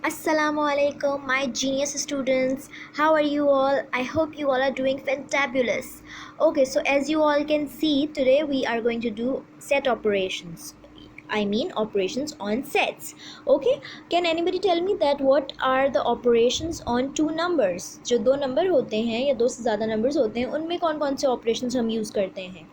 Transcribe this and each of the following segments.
Assalamualaikum, my genius students. How are you all? I hope you all are doing fantabulous. Okay, so as you all can see, today we are going to do set operations. I mean operations on sets. Okay, can anybody tell me that what are the operations on two numbers? जो दो number होते हैं या दो से ज़्यादा numbers होते हैं उनमें कौन कौन से operations हम use करते हैं?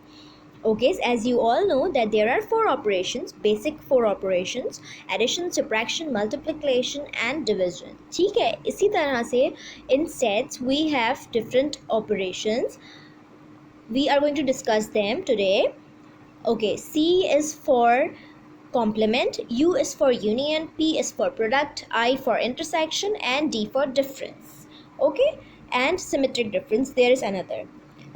Okay, so as you all know that there are four operations, basic four operations: addition, subtraction, multiplication and division. ठीक है, इसी तरह से in sets we have different operations. We are going to discuss them today. Okay, C is for complement, U is for union, P is for product, I for intersection and D for difference. Okay, and symmetric difference there is another.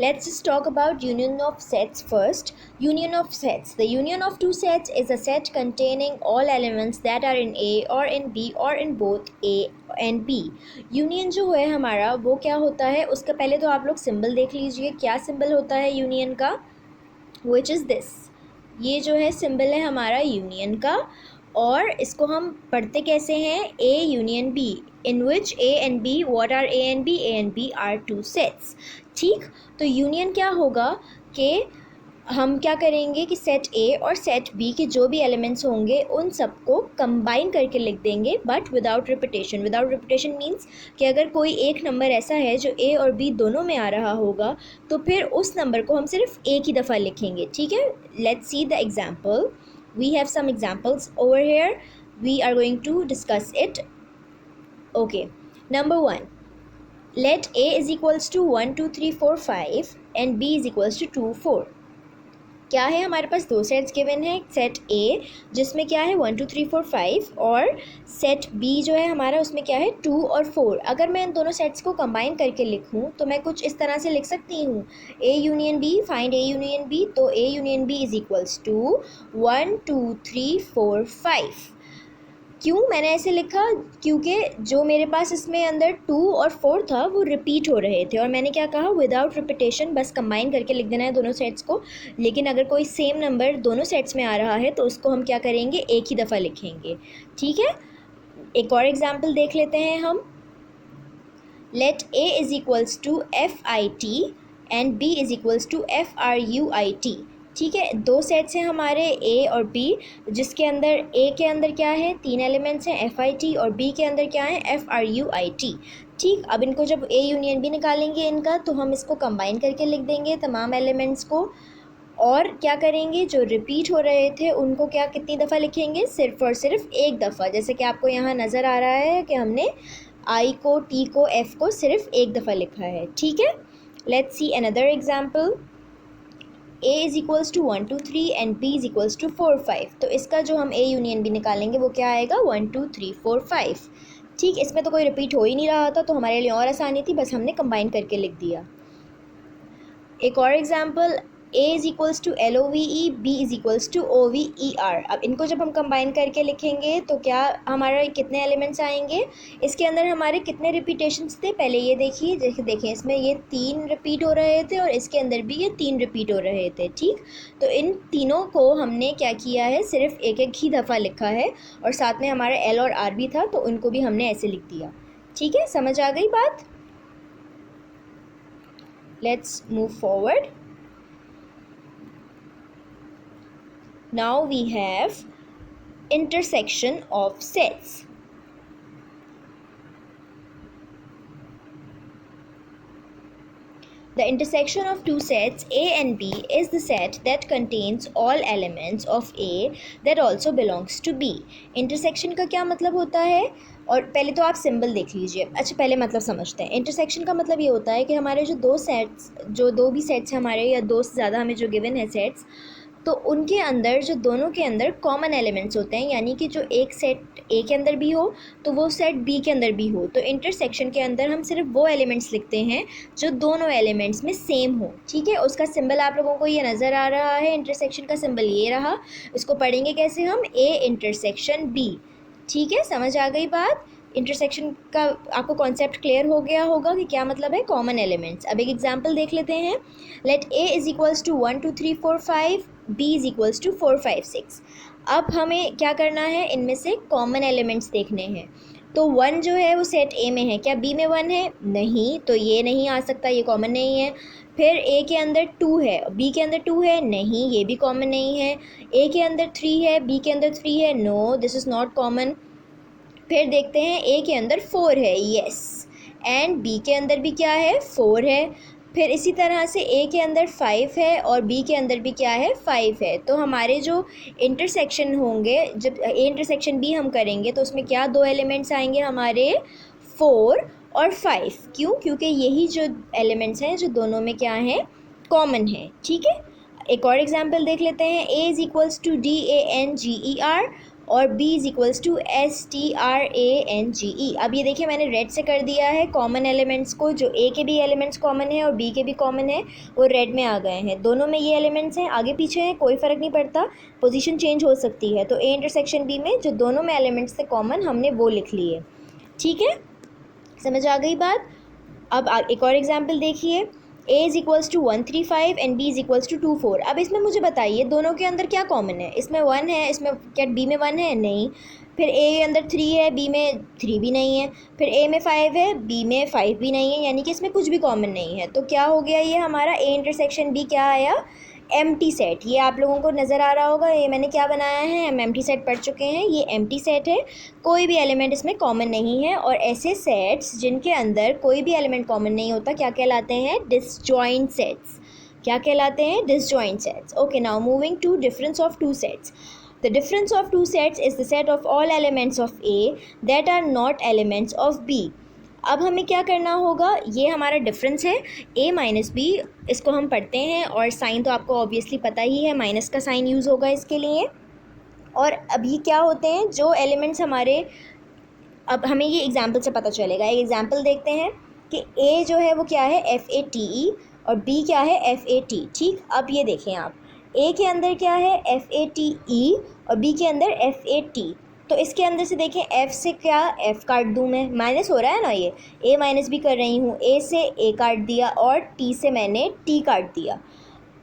Let's just talk about union of sets first. Union of sets. The union of two sets is a set containing all elements that are in A or in B or in both A and B. Union जो है हमारा वो क्या होता है उसका पहले तो आप लोग सिंबल देख लीजिए. क्या सिंबल होता है यूनियन का? Which is this. ये जो है सिंबल है हमारा यूनियन का और इसको हम पढ़ते कैसे हैं? A union B, in which A and B, what are A and B? A and B are two sets. ठीक, तो यूनियन क्या होगा कि हम क्या करेंगे कि सेट ए और सेट बी के जो भी एलिमेंट्स होंगे उन सबको कंबाइन करके लिख देंगे but without repetition. Without repetition means कि अगर कोई एक नंबर ऐसा है जो ए और बी दोनों में आ रहा होगा तो फिर उस नंबर को हम सिर्फ एक ही दफ़ा लिखेंगे. ठीक है, let's see the example. We have some examples over here. We are going to discuss it. Okay, number 1. Let A is equals to 1 2 3 4 5 and B is equals to 2 4. क्या है हमारे पास दो सेट्स गिवन है. सेट ए जिसमें क्या है 1 2 3 4 5 और set B जो है हमारा उसमें क्या है 2 और 4. अगर मैं इन दोनों सेट्स को कंबाइन करके लिखूं तो मैं कुछ इस तरह से लिख सकती हूँ A union B. Find A union B. तो A union B is equals to 1 2 3 4 5. क्यों मैंने ऐसे लिखा? क्योंकि जो मेरे पास इसमें अंदर 2 और 4 था वो रिपीट हो रहे थे और मैंने क्या कहा विदाउट रिपीटेशन बस कंबाइन करके लिख देना है दोनों सेट्स को. लेकिन अगर कोई सेम नंबर दोनों सेट्स में आ रहा है तो उसको हम क्या करेंगे एक ही दफ़ा लिखेंगे. ठीक है, एक और एग्जाम्पल देख लेते हैं हम. Let A is equals to FIT and B is equals to FRUIT. ठीक है, दो सेट्स हैं हमारे ए और बी जिसके अंदर ए के अंदर क्या है 3 एलिमेंट्स हैं FIT और बी के अंदर क्या है FRUIT. ठीक, अब इनको जब ए यूनियन बी निकालेंगे इनका तो हम इसको कंबाइन करके लिख देंगे तमाम एलिमेंट्स को और क्या करेंगे जो रिपीट हो रहे थे उनको क्या कितनी दफ़ा लिखेंगे? सिर्फ और सिर्फ एक दफ़ा. जैसे कि आपको यहाँ नज़र आ रहा है कि हमने आई को टी को एफ को सिर्फ एक दफ़ा लिखा है. ठीक है, let's see another example. A is equals to 1 2 3 and B is equals to 4 5. तो इसका जो हम A यूनियन B निकालेंगे वो क्या आएगा 1 2 3 4 5. ठीक, इसमें तो कोई रिपीट हो ही नहीं रहा था तो हमारे लिए और आसानी थी, बस हमने कंबाइन करके लिख दिया. एक और example. A is equals to LOVE, B is equals to OVER. अब इनको जब हम कंबाइन करके लिखेंगे तो क्या हमारा कितने एलिमेंट्स आएंगे? इसके अंदर हमारे कितने रिपीटेशंस थे पहले ये देखिए. देखें इसमें ये 3 रिपीट हो रहे थे और इसके अंदर भी ये 3 रिपीट हो रहे थे. ठीक, तो इन तीनों को हमने क्या किया है सिर्फ एक एक ही दफ़ा लिखा है और साथ में हमारा L और R भी था तो उनको भी हमने ऐसे लिख दिया. ठीक है, समझ आ गई बात? Let's move forward. Now we have intersection of sets. The intersection of two sets A and B is the set that contains all elements of A that also belongs to B. Intersection का क्या मतलब होता है? और पहले तो आप symbol देख लीजिए. अच्छा, पहले मतलब समझते हैं. इंटरसेक्शन का मतलब ये होता है कि हमारे जो दो भी सेट्स हमारे या दो से ज़्यादा हमें जो गिवन है सेट्स तो उनके अंदर जो दोनों के अंदर कॉमन एलिमेंट्स होते हैं यानी कि जो एक सेट ए के अंदर भी हो तो वो सेट बी के अंदर भी हो. तो इंटरसेक्शन के अंदर हम सिर्फ वो एलिमेंट्स लिखते हैं जो दोनों एलिमेंट्स में सेम हो. ठीक है, उसका सिंबल आप लोगों को ये नज़र आ रहा है. इंटरसेक्शन का सिंबल ये रहा. इसको पढ़ेंगे कैसे हम? A intersection B. ठीक है, समझ आ गई बात? इंटरसेक्शन का आपको कॉन्सेप्ट क्लियर हो गया होगा कि क्या मतलब है कॉमन एलिमेंट्स. अब एक एग्जांपल देख लेते हैं. Let A is equals to 1 2 3 4 5, B is equals to 4 5 6. अब हमें क्या करना है, इनमें से कॉमन एलिमेंट्स देखने हैं। तो 1 जो है वो सेट ए में है, क्या बी में 1 है? नहीं, तो ये नहीं आ सकता, ये कॉमन नहीं है। फिर ए के अंदर 2 है, बी के अंदर 2 है, नहीं, ये भी कॉमन नहीं है। ए के अंदर 3 है, बी के अंदर 3 है, no, this is not common. फिर देखते हैं ए के अंदर 4 है, यस, एंड बी के अंदर भी क्या है, 4 है। फिर इसी तरह से ए के अंदर 5 है और बी के अंदर भी क्या है, 5 है। तो हमारे जो इंटरसेक्शन होंगे, जब ए इंटरसेक्शन बी हम करेंगे तो उसमें क्या दो एलिमेंट्स आएंगे हमारे, 4 और 5। क्यों? क्योंकि यही जो एलिमेंट्स हैं जो दोनों में क्या हैं, कॉमन है। ठीक है, एक और एग्जांपल देख लेते हैं। A is equals to DANGER और B is equals to STRANGE। अब ये देखिए मैंने रेड से कर दिया है कॉमन एलिमेंट्स को, जो A के भी एलिमेंट्स कॉमन है और B के भी कॉमन है, वो रेड में आ गए हैं। दोनों में ये एलिमेंट्स हैं, आगे पीछे हैं, कोई फ़र्क नहीं पड़ता, पोजीशन चेंज हो सकती है। तो A इंटरसेक्शन B में जो दोनों में एलिमेंट्स थे कॉमन, हमने वो लिख लिए। ठीक है, समझ आ गई बात। अब एक और एग्जाम्पल देखिए। A is equals to 135 and B is equals to 24। अब इसमें मुझे बताइए दोनों के अंदर क्या कॉमन है। इसमें 1 है, इसमें क्या B में 1 है? नहीं। फिर A के अंदर 3 है, B में 3 भी नहीं है। फिर A में 5 है, B में 5 भी नहीं है, यानी कि इसमें कुछ भी कॉमन नहीं है। तो क्या हो गया, ये हमारा A इंटरसेक्शन B क्या आया, एम्प्टी सेट। ये आप लोगों को नज़र आ रहा होगा, ये मैंने क्या बनाया है, हम एम्प्टी सेट पढ़ चुके हैं। ये एम्प्टी सेट है, कोई भी एलिमेंट इसमें कॉमन नहीं है। और ऐसे सेट्स जिनके अंदर कोई भी एलिमेंट कॉमन नहीं होता क्या कहलाते हैं, डिसजॉइंट सेट्स। क्या कहलाते हैं, disjoint sets. Okay, now moving to difference of two sets. The difference of two sets is the set of all elements of A that are not elements of B. अब हमें क्या करना होगा, ये हमारा डिफरेंस है A माइनस बी, इसको हम पढ़ते हैं और साइन तो आपको ऑब्वियसली पता ही है, माइनस का साइन यूज़ होगा इसके लिए। और अभी क्या होते हैं जो एलिमेंट्स हमारे, अब हमें ये एग्जाम्पल से पता चलेगा। एक एग्जाम्पल देखते हैं कि A जो है वो क्या है, FATE और B क्या है, FAT। ठीक, अब ये देखें आप, A के अंदर क्या है, FATE और B के अंदर FAT। तो इसके अंदर से देखें, F से क्या F काट दूँ मैं, माइनस हो रहा है ना, ये A माइनस भी कर रही हूँ, A से A काट दिया और T से मैंने T काट दिया।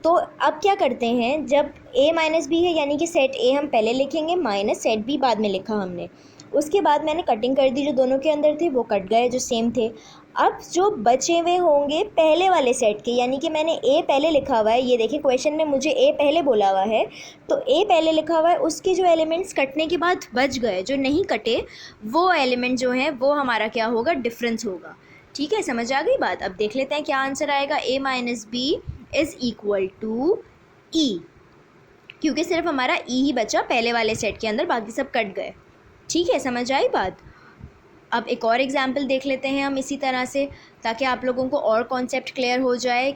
तो अब क्या करते हैं, जब A माइनस बी है यानी कि सेट A हम पहले लिखेंगे, माइनस सेट B बाद में लिखा हमने। उसके बाद मैंने कटिंग कर दी, जो दोनों के अंदर थे वो कट गए जो सेम थे। अब जो बचे हुए होंगे पहले वाले सेट के, यानी कि मैंने A पहले लिखा हुआ है, ये देखिए क्वेश्चन में मुझे A पहले बोला हुआ है, तो A पहले लिखा हुआ है, उसके जो एलिमेंट्स कटने के बाद बच गए, जो नहीं कटे, वो एलिमेंट जो हैं वो हमारा क्या होगा, डिफरेंस होगा। ठीक है, समझ आ गई बात। अब देख लेते हैं क्या आंसर आएगा। A minus B is equal to E, क्योंकि सिर्फ हमारा E ही बचा पहले वाले सेट के अंदर, बाकी सब कट गए। ठीक है, समझ आई बात। अब एक और एग्जाम्पल देख लेते हैं हम इसी तरह से, ताकि आप लोगों को और कॉन्सेप्ट क्लियर हो जाए।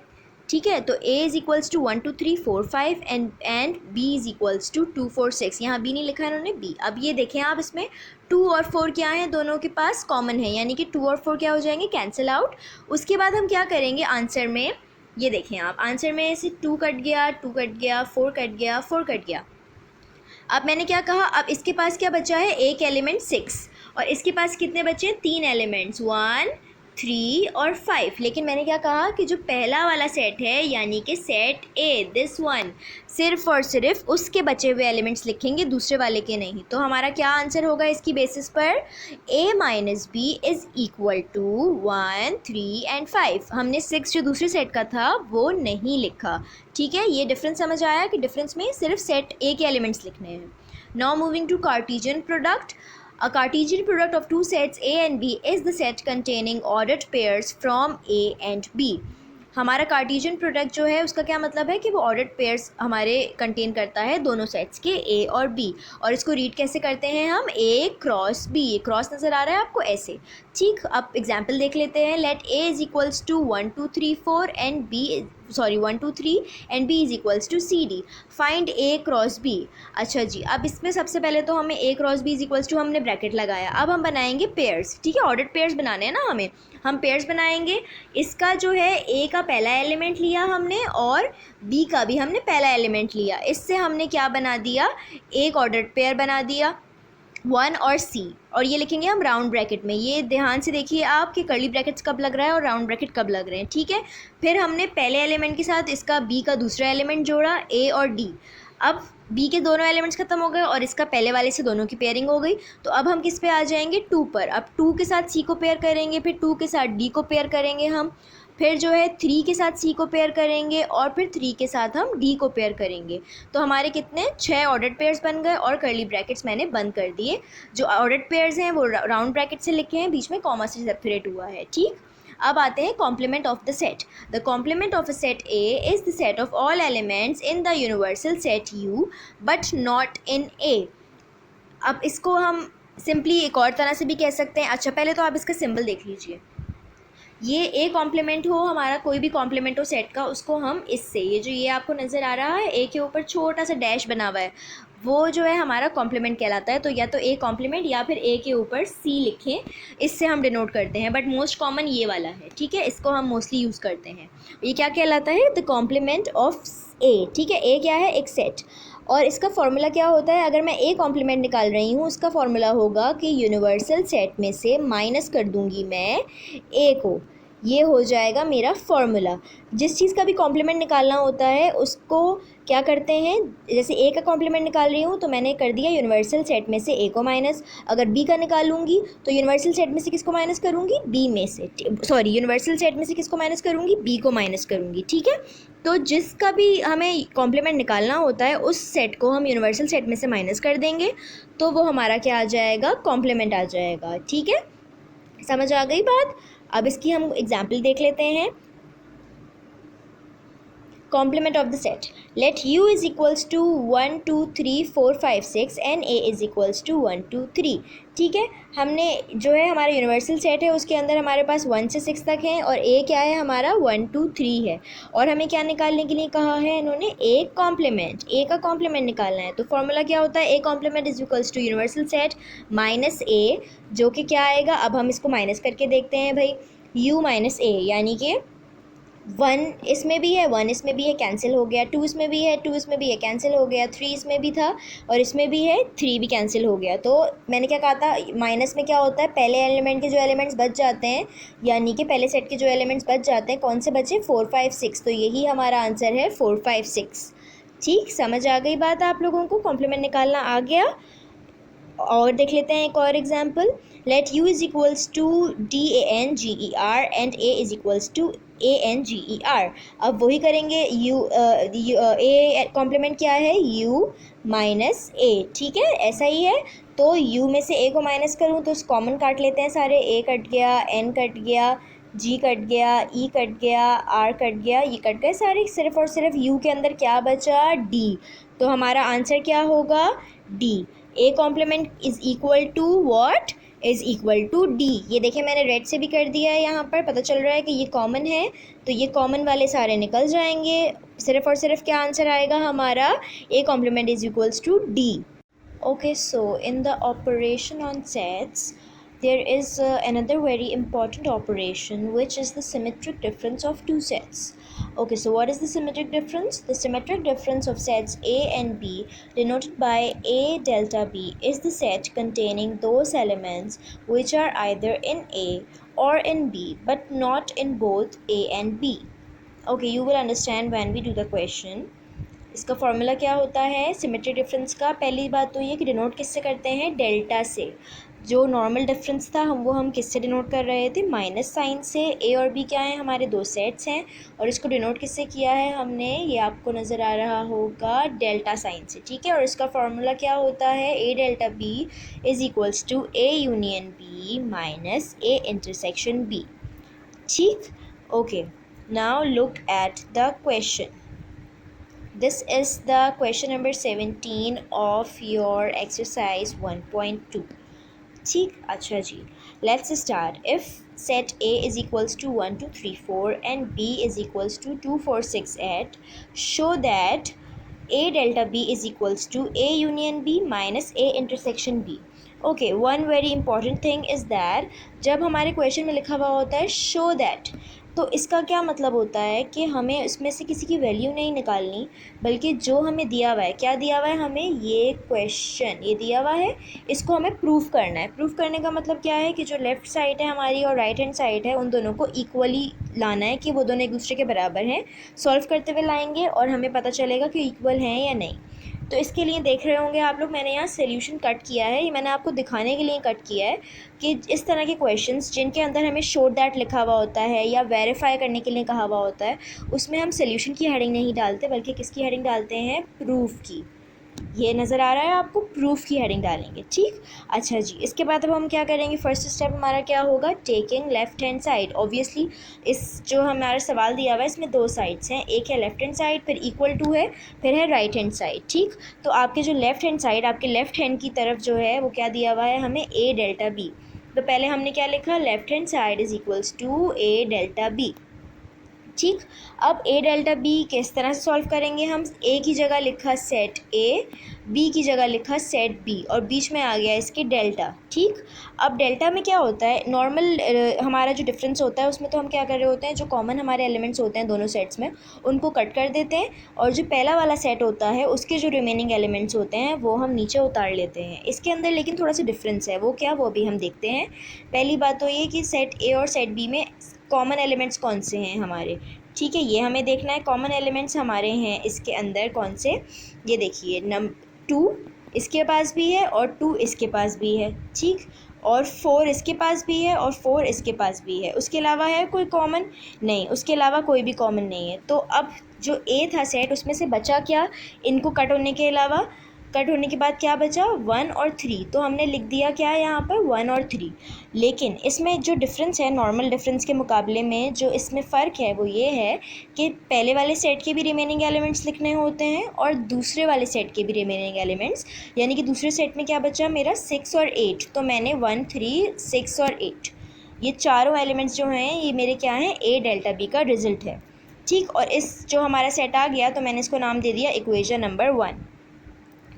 ठीक है, तो A is equals to 1 2 3 4 5 and B is equals to 2 4 6। यहाँ B नहीं लिखा है इन्होंने, B। अब ये देखें आप, इसमें 2 और 4 क्या है, दोनों के पास कॉमन है, यानी कि 2 और 4 क्या हो जाएंगे, कैंसिल आउट। उसके बाद हम क्या करेंगे आंसर में, ये देखें आप, आंसर में से 2 कट गया, 2 कट गया, 4 कट गया, 4 कट गया। अब मैंने क्या कहा, अब इसके पास क्या बचा है, एक एलिमेंट 6, और इसके पास कितने बचे, 3 एलिमेंट्स 1 3 और 5। लेकिन मैंने क्या कहा कि जो पहला वाला सेट है, यानी कि सेट A, दिस वन, सिर्फ और सिर्फ उसके बचे हुए एलिमेंट्स लिखेंगे, दूसरे वाले के नहीं। तो हमारा क्या आंसर होगा इसकी बेसिस पर, A minus B is equal to 1 3 and 5। हमने 6 जो दूसरे सेट का था वो नहीं लिखा। ठीक है, ये डिफरेंस समझ आया कि डिफरेंस में सिर्फ सेट A के एलिमेंट्स लिखने हैं। Now moving to Cartesian product. A Cartesian product of two sets A and B is the set containing ordered pairs from A and B. हमारा कार्टेशियन प्रोडक्ट जो है उसका क्या मतलब है कि वो ऑर्डर्ड पेयर्स हमारे कंटेन करता है दोनों सेट्स के A और B। और इसको रीड कैसे करते हैं हम, A क्रॉस B। क्रॉस नज़र आ रहा है आपको, ऐसे। ठीक, अब एग्जाम्पल देख लेते हैं। Let A is equals to 1 2 3 4 and B, sorry 1 2 3 and B is equals to CD। Find A cross B। अच्छा जी, अब इसमें सबसे पहले तो हमें A cross B is equals to, हमने ब्रैकेट लगाया। अब हम बनाएंगे पेयर्स। ठीक है, ऑर्डर्ड पेयर्स बनाने हैं ना हमें, हम पेयर्स बनाएंगे। इसका जो है A का पहला एलिमेंट लिया हमने और B का भी हमने पहला एलिमेंट लिया। इससे हमने क्या बना दिया, एक ऑर्डर्ड पेयर बना दिया, 1 और C। और ये लिखेंगे हम राउंड ब्रैकेट में। ये ध्यान से देखिए आप कि कर्ली ब्रैकेट्स कब लग रहा है और राउंड ब्रैकेट कब लग रहे हैं। ठीक है, फिर हमने पहले एलिमेंट के साथ इसका B का दूसरा एलिमेंट जोड़ा, A और D। अब बी के दोनों एलिमेंट्स खत्म हो गए और इसका पहले वाले से दोनों की पेयरिंग हो गई, तो अब हम किस पे आ जाएंगे, 2 पर। अब 2 के साथ सी को पेयर करेंगे, फिर 2 के साथ डी को पेयर करेंगे हम, फिर जो है 3 के साथ सी को पेयर करेंगे और फिर 3 के साथ हम डी को पेयर करेंगे। तो हमारे कितने 6 ऑर्डर्ड पेयर्स बन गए और कर्ली ब्रैकेट्स मैंने बंद कर दिए। जो ऑर्डर्ड पेयर्स हैं वो राउंड ब्रैकेट से लिखे हैं, बीच में कॉमा से सेपरेट हुआ है, ठीक। अब आते हैं complement of the set. The complement of a set A is the set of all elements in the universal set U but not in A. अब इसको हम सिंपली एक और तरह से भी कह सकते हैं। अच्छा, पहले तो आप इसका सिंबल देख लीजिए। ये ए कॉम्प्लीमेंट हो हमारा, कोई भी कॉम्प्लीमेंट हो सेट का, उसको हम इससे, ये जो ये आपको नज़र आ रहा है ए के ऊपर छोटा सा डैश बना हुआ है, वो जो है हमारा कॉम्प्लीमेंट कहलाता है। तो या तो ए कॉम्प्लीमेंट या फिर ए के ऊपर सी लिखें, इससे हम डिनोट करते हैं, बट मोस्ट कॉमन ये वाला है, ठीक है। इसको हम मोस्टली यूज़ करते हैं। ये क्या कहलाता है, द कॉम्प्लीमेंट ऑफ ए, ठीक है। ए क्या है, एक सेट, और इसका फॉर्मूला क्या होता है, अगर मैं ए कॉम्प्लीमेंट निकाल रही हूँ उसका फॉर्मूला होगा कि यूनिवर्सल सेट में से माइनस कर दूँगी मैं ए को, ये हो जाएगा मेरा फॉर्मूला। जिस चीज़ का भी कॉम्प्लीमेंट निकालना होता है उसको क्या करते हैं, जैसे ए का कॉम्प्लीमेंट निकाल रही हूँ तो मैंने कर दिया यूनिवर्सल सेट में से ए को माइनस। अगर बी का निकालूंगी तो यूनिवर्सल सेट में से किसको माइनस करूँगी, बी में से, सॉरी यूनिवर्सल सेट में से किसको माइनस करूँगी, बी को माइनस करूँगी, ठीक है। तो जिसका भी हमें कॉम्प्लीमेंट निकालना होता है उस सेट को हम यूनिवर्सल सेट में से माइनस कर देंगे, तो वो हमारा क्या आ जाएगा, कॉम्प्लीमेंट आ जाएगा, ठीक है। समझ आ गई बात। अब इसकी हम एग्जाम्पल देख लेते हैं। Complement of the set, let u is equals to 1 2 3 4 5 6 and a is equals to 1 2 3, ठीक है। हमने जो है हमारा यूनिवर्सल सेट है उसके अंदर हमारे पास 1 से 6 तक है और a क्या है हमारा 1 2 3 है, और हमें क्या निकालने के लिए कहा है इन्होंने, a कॉम्प्लीमेंट, a का कॉम्प्लीमेंट निकालना है। तो फॉर्मूला क्या होता है, a complement is equals to universal set minus a, जो कि क्या आएगा, अब हम इसको माइनस करके देखते हैं भाई, u माइनस a, यानी कि 1 इसमें भी है 1 इसमें भी है, कैंसिल हो गया, 2 इसमें भी है 2 इसमें भी है, कैंसिल हो गया, 3 इसमें भी था और इसमें भी है 3 भी कैंसिल हो गया। तो मैंने क्या कहा था, माइनस में क्या होता है, पहले एलिमेंट के जो एलिमेंट्स बच जाते हैं, यानी कि पहले सेट के जो एलिमेंट्स बच जाते हैं, कौन से बचे, 4 5 6, तो यही हमारा आंसर है 4 5 6, ठीक। समझ आ गई बात आप लोगों को, कॉम्प्लीमेंट निकालना आ गया। और देख लेते हैं एक और example, let u is equals to DANGER and a is equals to ANGER। अब वही करेंगे, a कॉम्प्लीमेंट क्या है, u माइनस a, ठीक है, ऐसा ही है। तो u में से a को माइनस करूँ तो कॉमन काट लेते हैं सारे, a कट गया, n कट गया, g कट गया, e कट गया, r कट गया, ये कट गए सारे, सिर्फ और सिर्फ u के अंदर क्या बचा, d। तो हमारा आंसर क्या होगा, d। a complement is equal to what, is equal to d। ये देखिए मैंने रेड से भी कर दिया है, यहाँ पर पता चल रहा है कि ये कॉमन है, तो ये कॉमन वाले सारे निकल जाएंगे, सिर्फ और सिर्फ क्या आंसर आएगा हमारा, a complement is equals to d। Okay, so in the operation on sets there is another very important operation, which is the symmetric difference of two sets. Okay, so what is the symmetric difference? The symmetric difference of sets A and B, denoted by A delta B, is the set containing those elements which are either in A or in B but not in both A and B. Okay, you will understand when we do the question. इसका formula क्या होता है symmetry difference का, पहली बात तो ये कि डिनोट किससे करते हैं, डेल्टा से। जो नॉर्मल डिफरेंस था हम किससे डिनोट कर रहे थे, माइनस साइन से। ए और बी क्या है, हमारे दो सेट्स हैं, और इसको डिनोट किससे किया है हमने, ये आपको नज़र आ रहा होगा डेल्टा साइन से, ठीक है। और इसका फॉर्मूला क्या होता है, A delta B is equals to A union B minus A intersection B, ठीक। Okay, now look at the question. This is the question number 17 of your exercise 1.2. ठीक, अच्छा जी, let's start. If set A is equals to 1 2 3 4 and B is equals to 2 4 6 8, show that A delta B is equals to A union B minus A intersection B. Okay, one very important thing is that जब हमारे question में लिखा हुआ होता है show that, तो इसका क्या मतलब होता है कि हमें इसमें से किसी की वैल्यू नहीं निकालनी, बल्कि जो हमें दिया हुआ है, क्या दिया हुआ है हमें, ये क्वेश्चन ये दिया हुआ है, इसको हमें प्रूफ करना है। प्रूफ करने का मतलब क्या है कि जो लेफ़्ट साइड है हमारी और राइट हैंड साइड है, उन दोनों को इक्वली लाना है कि वो दोनों एक दूसरे के बराबर हैं। सॉल्व करते हुए लाएंगे और हमें पता चलेगा कि इक्वल हैं या नहीं। तो इसके लिए देख रहे होंगे आप लोग, मैंने यहाँ सोल्यूशन कट किया है। ये मैंने आपको दिखाने के लिए कट किया है कि इस तरह के क्वेश्चंस जिनके अंदर हमें शो दैट लिखा हुआ होता है या वेरीफाई करने के लिए कहा हुआ होता है, उसमें हम सोल्यूशन की हेडिंग नहीं डालते, बल्कि किसकी हेडिंग डालते हैं, प्रूफ की। ये नज़र आ रहा है आपको, प्रूफ की हेडिंग डालेंगे, ठीक। अच्छा जी, इसके बाद अब हम क्या करेंगे, फर्स्ट स्टेप हमारा क्या होगा, taking left hand side. Obviously इस जो हमारा सवाल दिया हुआ है इसमें दो साइड्स हैं, एक है लेफ्ट हैंड साइड, फिर इक्वल टू है, फिर है राइट हैंड साइड, ठीक। तो आपके जो लेफ्ट हैंड साइड, आपके लेफ्ट हैंड की तरफ जो है वो क्या दिया हुआ है हमें, ए डेल्टा बी। तो पहले हमने क्या लिखा, left hand side is equals to A delta B, ठीक। अब ए डेल्टा बी किस तरह से सॉल्व करेंगे हम, ए की जगह लिखा सेट ए, बी की जगह लिखा सेट बी, और बीच में आ गया इसके डेल्टा, ठीक। अब डेल्टा में क्या होता है, नॉर्मल हमारा जो डिफरेंस होता है उसमें तो हम क्या कर रहे होते हैं, जो कॉमन हमारे एलिमेंट्स होते हैं दोनों सेट्स में उनको कट कर देते हैं, और जो पहला वाला सेट होता है उसके जो रिमेनिंग एलिमेंट्स होते हैं वो हम नीचे उतार लेते हैं। इसके अंदर लेकिन थोड़ा सा डिफरेंस है, वो क्या, वो अभी हम देखते हैं। पहली बात तो ये कि सेट ए और सेट बी में कॉमन एलिमेंट्स कौन से हैं हमारे, ठीक है, ये हमें देखना है। कॉमन एलिमेंट्स हमारे हैं इसके अंदर कौन से, ये देखिए, 2 इसके पास भी है और 2 इसके पास भी है, ठीक, और 4 इसके पास भी है और 4 इसके पास भी है। उसके अलावा है कोई कॉमन, नहीं, उसके अलावा कोई भी कॉमन नहीं है। तो अब जो ए था सेट, उसमें से बचा क्या, इनको कट होने के अलावा, कट होने के बाद क्या बचा, 1 और 3। तो हमने लिख दिया क्या यहाँ पर, 1 और 3। लेकिन इसमें जो डिफरेंस है नॉर्मल डिफरेंस के मुकाबले में, जो इसमें फ़र्क है वो ये है कि पहले वाले सेट के भी रिमेनिंग एलिमेंट्स लिखने होते हैं और दूसरे वाले सेट के भी रिमेनिंग एलिमेंट्स, यानी कि दूसरे सेट में क्या बचा मेरा, 6 और 8। तो मैंने 1, 3, 6 और 8, ये चारों एलिमेंट्स जो हैं ये मेरे क्या हैं, ए डेल्टा बी का रिजल्ट है, ठीक। और इस जो हमारा सेट आ गया तो मैंने इसको नाम दे दिया इक्वेशन नंबर 1,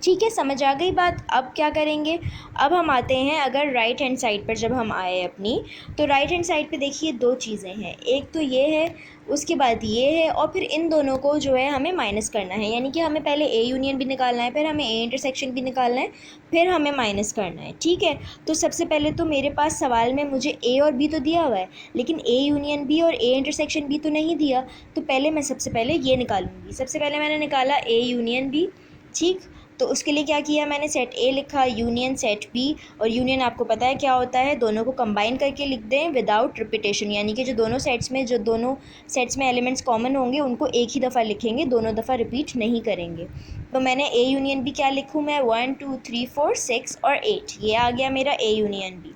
ठीक है, समझ आ गई बात। अब क्या करेंगे, अब हम आते हैं अगर राइट हैंड साइड पर, जब हम आए अपनी, तो राइट हैंड साइड पे देखिए दो चीज़ें हैं, एक तो ये है, उसके बाद ये है, और फिर इन दोनों को जो है हमें माइनस करना है, यानी कि हमें पहले ए यूनियन भी निकालना है, फिर हमें ए इंटरसेक्शन भी निकालना है, फिर हमें माइनस करना है, ठीक है। तो सबसे पहले तो मेरे पास सवाल में मुझे ए और बी तो दिया हुआ है, लेकिन ए यूनियन बी और ए इंटरसेक्शन बी तो नहीं दिया। तो पहले मैं सबसे पहले ये निकालूंगी। सबसे पहले मैंने निकाला ए यूनियन बी, ठीक। तो उसके लिए क्या किया मैंने, सेट ए लिखा यूनियन सेट बी, और यूनियन आपको पता है क्या होता है, दोनों को कंबाइन करके लिख दें विदाउट रिपीटेशन, यानी कि जो दोनों सेट्स में एलिमेंट्स कॉमन होंगे उनको एक ही दफ़ा लिखेंगे, दोनों दफ़ा रिपीट नहीं करेंगे। तो मैंने ए यूनियन बी क्या लिखूँ मैं, 1, 2, 3, 4, 6 और 8, ये आ गया मेरा ए यूनियन बी।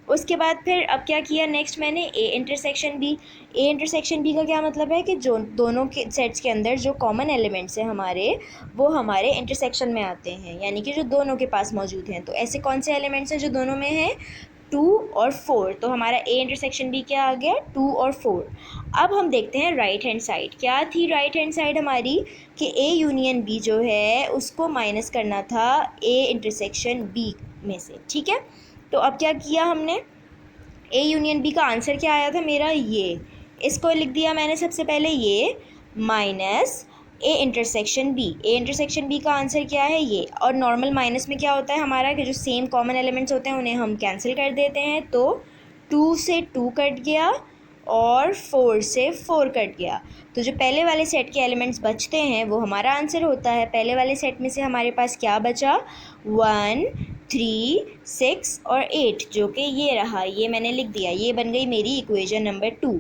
उसके बाद फिर अब क्या किया नेक्स्ट मैंने, A intersection B. A intersection B का क्या मतलब है कि जो दोनों के सेट्स के अंदर जो कॉमन एलिमेंट्स हैं हमारे, वो हमारे इंटरसेक्शन में आते हैं, यानी कि जो दोनों के पास मौजूद हैं। तो ऐसे कौन से एलिमेंट्स हैं जो दोनों में हैं, 2 और 4। तो हमारा ए इंटरसेक्शन बी क्या आ गया, 2 और 4। अब हम देखते हैं राइट हैंड साइड, क्या थी राइट हैंड साइड हमारी, कि ए यूनियन बी जो है उसको माइनस करना था ए इंटरसेक्शन बी में से, ठीक है। तो अब क्या किया हमने, ए यूनियन बी का आंसर क्या आया था मेरा, ये, इसको लिख दिया मैंने सबसे पहले ये, minus A intersection B. A intersection B का आंसर क्या है, ये। और नॉर्मल माइनस में क्या होता है हमारा, कि जो सेम कॉमन एलिमेंट्स होते हैं उन्हें हम कैंसिल कर देते हैं। तो 2 से 2 कट गया और 4 से 4 कट गया। तो जो पहले वाले सेट के एलिमेंट्स बचते हैं वो हमारा आंसर होता है। पहले वाले सेट में से हमारे पास क्या बचा, 1, 3, 6 और 8, जो कि ये रहा, ये मैंने लिख दिया, ये बन गई मेरी इक्वेशन नंबर 2।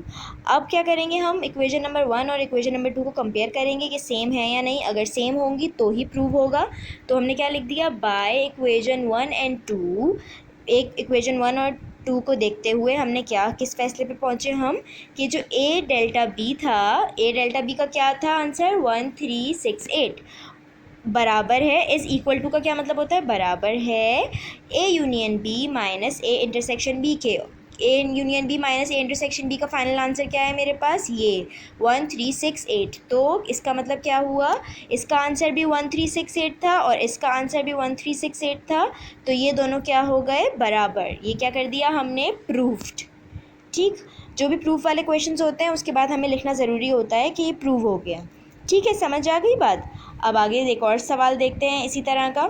अब क्या करेंगे हम, इक्वेशन नंबर 1 और इक्वेशन नंबर 2 को कंपेयर करेंगे कि सेम है या नहीं। अगर सेम होंगी तो ही प्रूव होगा। तो हमने क्या लिख दिया, बाय इक्वेशन 1 एंड 2, एक इक्वेशन 1 और 2 को देखते हुए हमने क्या, किस फैसले पे पहुँचे हम, कि जो ए डेल्टा बी था, ए डेल्टा बी का क्या था आंसर, 1, 3, 6, 8 बराबर है, इज़ इक्वल टू का क्या मतलब होता है, बराबर है A union B minus A intersection B के। A union B minus A intersection B का फाइनल आंसर क्या है मेरे पास, ये 1, 3, 6, 8। तो इसका मतलब क्या हुआ, इसका आंसर भी 1, 3, 6, 8 था और इसका आंसर भी 1, 3, 6, 8 था। तो ये दोनों क्या हो गए, बराबर। ये क्या कर दिया हमने, प्रूफ्ड, ठीक। जो भी प्रूफ वाले क्वेश्चंस होते हैं उसके बाद हमें लिखना ज़रूरी होता है कि ये प्रूव हो गया, ठीक है, समझ आ गई बात। अब आगे एक और सवाल देखते हैं इसी तरह का।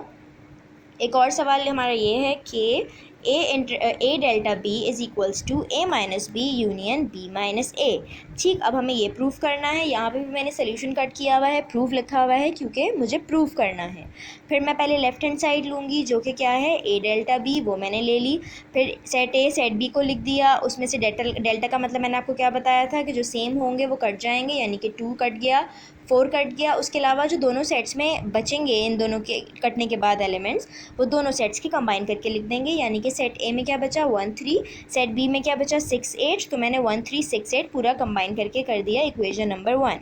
एक और सवाल हमारा ये है कि A delta B is equals to A minus B union B minus A. ठीक, अब हमें ये प्रूफ करना है। यहाँ पे भी मैंने सोल्यूशन कट किया हुआ है, प्रूफ लिखा हुआ है क्योंकि मुझे प्रूफ करना है। फिर मैं पहले लेफ्ट हैंड साइड लूँगी जो कि क्या है, ए डेल्टा बी, वो मैंने ले ली। फिर सेट ए सेट बी को लिख दिया, उसमें से डेल्टा का मतलब मैंने आपको क्या बताया था कि जो सेम होंगे वो कट जाएंगे, यानी कि 2 कट गया, 4 कट गया। उसके अलावा जो दोनों सेट्स में बचेंगे इन दोनों के कटने के बाद एलिमेंट्स, वो दोनों सेट्स की कंबाइन करके लिख देंगे, यानी कि सेट ए में क्या बचा 1 3, सेट बी में क्या बचा 6 8। तो मैंने 1 3 6 8 पूरा कंबाइन करके कर दिया इक्वेशन नंबर 1।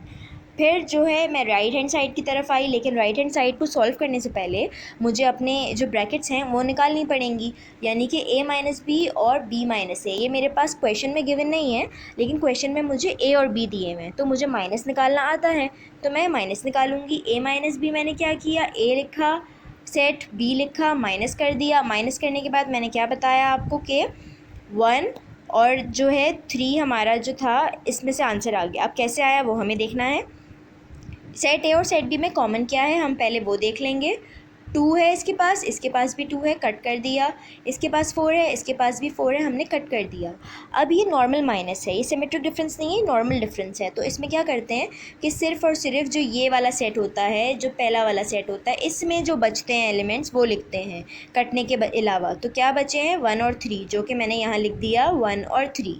फिर जो है मैं राइट हैंड साइड की तरफ आई, लेकिन राइट हैंड साइड को सॉल्व करने से पहले मुझे अपने जो ब्रैकेट्स हैं वो निकालनी पड़ेंगी, यानी कि a माइनस बी और b माइनस ए। ये मेरे पास क्वेश्चन में गिवन नहीं है, लेकिन क्वेश्चन में मुझे a और b दिए हुए हैं, तो मुझे माइनस निकालना आता है, तो मैं माइनस निकालूंगी। a माइनस बी मैंने क्या किया, a लिखा, सेट b लिखा, माइनस कर दिया। माइनस करने के बाद मैंने क्या बताया आपको कि 1 और जो है 3 हमारा जो था इसमें से आंसर आ गया। अब कैसे आया वो हमें देखना है। सेट ए और सेट बी में कॉमन क्या है हम पहले वो देख लेंगे। 2 है इसके पास भी 2 है, कट कर दिया। इसके पास 4 है, इसके पास भी 4 है, हमने कट कर दिया। अब ये नॉर्मल माइनस है, ये सिमेट्रिक डिफरेंस नहीं है, नॉर्मल डिफरेंस है। तो इसमें क्या करते हैं कि सिर्फ और सिर्फ जो ये वाला सेट होता है, जो पहला वाला सेट होता है, इसमें जो बचते हैं एलिमेंट्स वो लिखते हैं कटने के अलावा। तो क्या बचे हैं 1 और 3, जो कि मैंने यहाँ लिख दिया 1 और 3।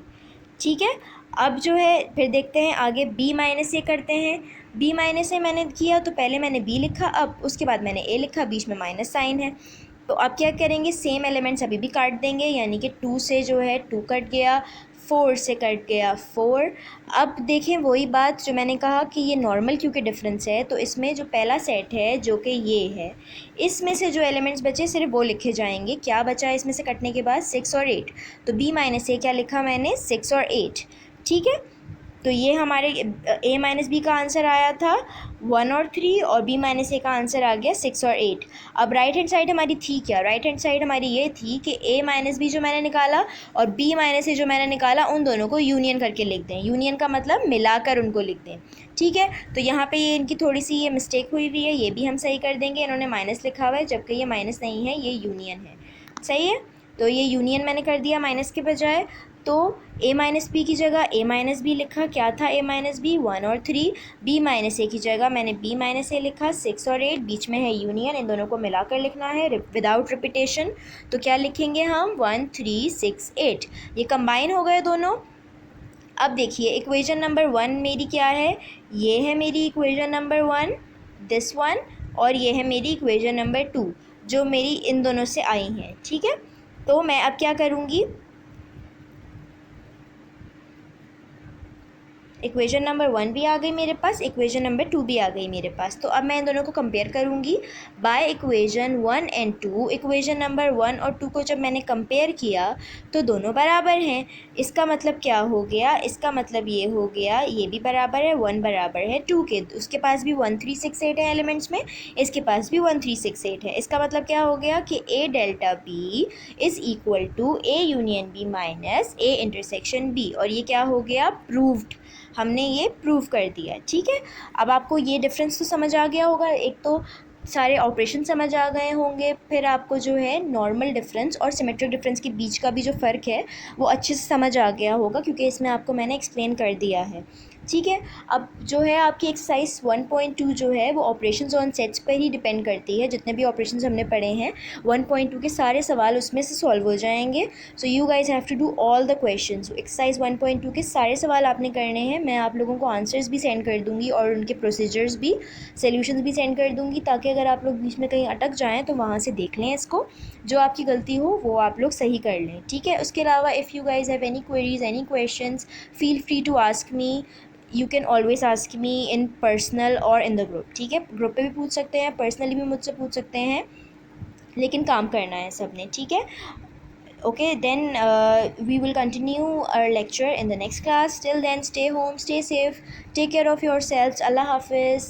ठीक है, अब जो है फिर देखते हैं आगे b माइनस ए करते हैं। b माइनस ए मैंने किया तो पहले मैंने b लिखा, अब उसके बाद मैंने a लिखा, बीच में माइनस साइन है। तो अब क्या करेंगे, सेम एलिमेंट्स अभी भी काट देंगे, यानी कि 2 से जो है 2 कट गया, 4 से कट गया 4। अब देखें वही बात जो मैंने कहा कि ये नॉर्मल क्योंकि डिफरेंस है, तो इसमें जो पहला सेट है जो कि ये है, इसमें से जो एलिमेंट्स बचे सिर्फ वो लिखे जाएंगे। क्या बचा है इसमें से कटने के बाद 6 और 8, तो b माइनस ए क्या लिखा मैंने 6 और 8। ठीक है, तो ये हमारे a माइनस बी का आंसर आया था 1 और 3, और b माइनस ए का आंसर आ गया 6 और 8। अब राइट हैंड साइड हमारी थी क्या, राइट हैंड साइड हमारी ये थी कि a माइनस बी जो मैंने निकाला और b माइनस ए जो मैंने निकाला, उन दोनों को यूनियन करके लिख दें। यूनियन का मतलब मिलाकर उनको लिख दें। ठीक है, तो यहाँ पे ये इनकी थोड़ी सी ये मिस्टेक हुई हुई है, ये भी हम सही कर देंगे। इन्होंने माइनस लिखा हुआ है जबकि ये माइनस नहीं है, ये यूनियन है। सही है, तो ये यूनियन मैंने कर दिया माइनस के बजाय। तो a माइनस बी की जगह a माइनस बी लिखा, क्या था a माइनस बी 1 और 3। b माइनस ए की जगह मैंने b माइनस ए लिखा 6 और 8, बीच में है यूनियन, इन दोनों को मिलाकर लिखना है विदाउट रिपीटेशन। तो क्या लिखेंगे हम 1 3 6 8, ये कंबाइन हो गए दोनों। अब देखिए इक्वेशन नंबर 1 मेरी क्या है, ये है मेरी इक्वेशन नंबर 1, दिस वन, और ये है मेरी इक्वेशन नंबर 2 जो मेरी इन दोनों से आई हैं। ठीक है, तो मैं अब क्या करूँगी, इक्वेशन नंबर 1 भी आ गई मेरे पास, इक्वेशन नंबर 2 भी आ गई मेरे पास। तो अब मैं इन दोनों को कंपेयर करूँगी by equation 1 and 2। Equation number 1 और 2 को जब मैंने कंपेयर किया तो दोनों बराबर हैं। इसका मतलब क्या हो गया, इसका मतलब ये हो गया ये भी बराबर है, 1 बराबर है 2 के। उसके पास भी 1 3 6 8 है एलिमेंट्स में, इसके पास भी 1 3 6 8 है। इसका मतलब क्या हो गया कि a delta b is equal to a union b minus a intersection b, और ये क्या हो गया, प्रूव्ड। हमने ये प्रूव कर दिया। ठीक है, अब आपको ये डिफरेंस तो समझ आ गया होगा, एक तो सारे ऑपरेशन समझ आ गए होंगे, फिर आपको जो है नॉर्मल डिफरेंस और सिमेट्रिक डिफरेंस के बीच का भी जो फ़र्क है वो अच्छे से समझ आ गया होगा, क्योंकि इसमें आपको मैंने एक्सप्लेन कर दिया है। ठीक है, अब जो है आपकी एक्सरसाइज 1.2 जो है वो ऑपरेशंस ऑन सेट्स पर ही डिपेंड करती है। जितने भी ऑपरेशंस हमने पढ़े हैं 1.2 के सारे सवाल उसमें से सॉल्व हो जाएंगे। So you guys have to do all the questions. Exercise 1.2 के सारे सवाल आपने करने हैं। मैं आप लोगों को आंसर्स भी सेंड कर दूँगी और उनके प्रोसीजर्स भी, सोल्यूशंस भी सेंड कर दूँगी, ताकि अगर आप लोग बीच में कहीं अटक जाएँ तो वहाँ से देख लें इसको, जो आपकी गलती हो वो आप लोग सही कर लें। ठीक है, उसके अलावा if you guys have any queries, any questions, feel free to ask me. You can always ask me in personal और इन द ग्रुप। ठीक है, ग्रुप पे भी पूछ सकते हैं, पर्सनली भी मुझसे पूछ सकते हैं, लेकिन काम करना है सब ने। ठीक है, okay, then we will continue our lecture in the next class. Till then stay home, stay safe, take care of your selves. अल्लाह हाफिज़।